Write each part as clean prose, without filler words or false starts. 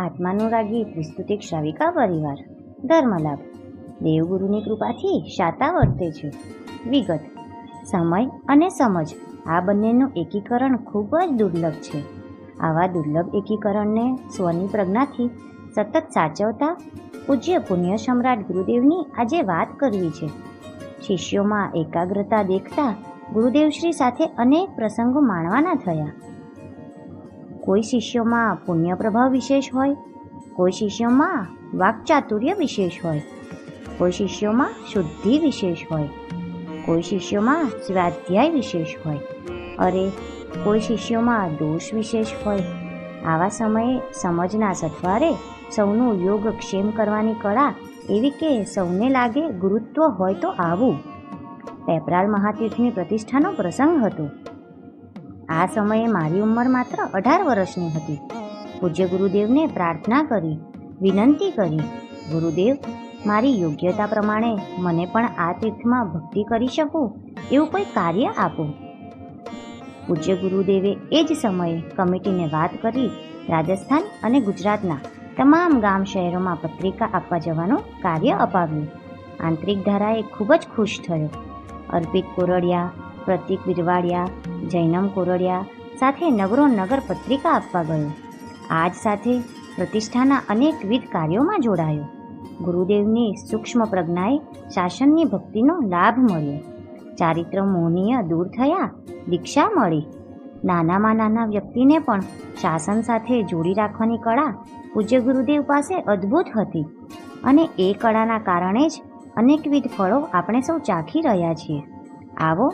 આત્માનુરાગી ત્રિસ્તુતિક શ્રાવિકા પરિવાર ધર્મલાભ દેવગુરુની કૃપાથી શાતા વર્તે છે. વિગત: સમય અને સમજ આ બંનેનું એકીકરણ ખૂબ જ દુર્લભ છે. આવા દુર્લભ એકીકરણને સ્વની પ્રજ્ઞાથી સતત સાચવતા પૂજ્ય પુણ્ય સમ્રાટ ગુરુદેવની આજે વાત કરવી છે. શિષ્યોમાં એકાગ્રતા દેખતા ગુરુદેવશ્રી સાથે અનેક પ્રસંગો માણવાના થયા. કોઈ શિષ્યોમાં પુણ્ય પ્રભાવ વિશેષ હોય, કોઈ શિષ્યોમાં વાક્ચાતુર્ય વિશેષ હોય, કોઈ શિષ્યોમાં શુદ્ધિ વિશેષ હોય, કોઈ શિષ્યોમાં સ્વાધ્યાય વિશેષ હોય, અરે કોઈ શિષ્યોમાં દોષ વિશેષ હોય. આવા સમયે સમજના સથવારે સૌનું યોગક્ષેમ કરવાની કળા એવી કે સૌને લાગે ગુરુત્વ હોય તો આવું. પેપરાલ મહાતીર્થની પ્રતિષ્ઠાનો પ્રસંગ હતો. આ સમયે મારી ઉંમર માત્ર 18 વર્ષની હતી. પૂજ્ય ગુરુદેવને પ્રાર્થના કરી, વિનંતી કરી, ગુરુદેવ, મારી યોગ્યતા પ્રમાણે મને પણ આ તીર્થમાં ભક્તિ કરી શકું એવું કોઈ કાર્ય આપો. પૂજ્ય ગુરુદેવે એ જ સમયે કમિટીને વાત કરી રાજસ્થાન અને ગુજરાતના તમામ ગામ શહેરોમાં પત્રિકા આપવા જવાનું કાર્ય અપાવ્યું. આંતરિક ધારાએ ખૂબ જ ખુશ થયો. અર્પિત કોરડિયા, પ્રતિક વિરવાડિયા, જૈનમ કોરડિયા સાથે નગરો નગર પત્રિકા આપવા ગયો. આજ સાથે પ્રતિષ્ઠાના અનેકવિધ કાર્યોમાં જોડાયો. ગુરુદેવની સૂક્ષ્મ પ્રજ્ઞાએ શાસનની ભક્તિનો લાભ મળ્યો. ચારિત્ર મોહનીય દૂર થયા, દીક્ષા મળી. નાનામાં નાના વ્યક્તિને પણ શાસન સાથે જોડી રાખવાની કળા પૂજ્ય ગુરુદેવ પાસે અદ્ભુત હતી અને એ કળાના કારણે જ અનેકવિધ ફળો આપણે સૌ ચાખી રહ્યા છીએ. આવો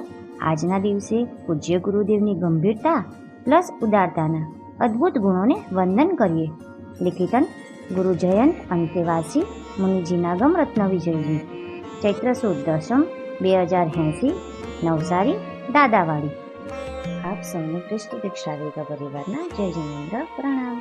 આજના દિવસે પૂજ્ય ગુરુદેવની ગંભીરતા પ્લસ ઉદારતાના અદ્ભુત ગુણોને વંદન કરીએ. લિખિતન ગુરુ જયંત અંતેવાસી મુનિજીનાગમ રત્ન વિજયજી. ચૈત્ર સુદ દશમ 2080, નવસારી, દાદાવાડી. આપ સૌને ક્રિસ્તુતિક શ્રાવિકા પરિવારના જય જિનેન્દ્ર પ્રણામ.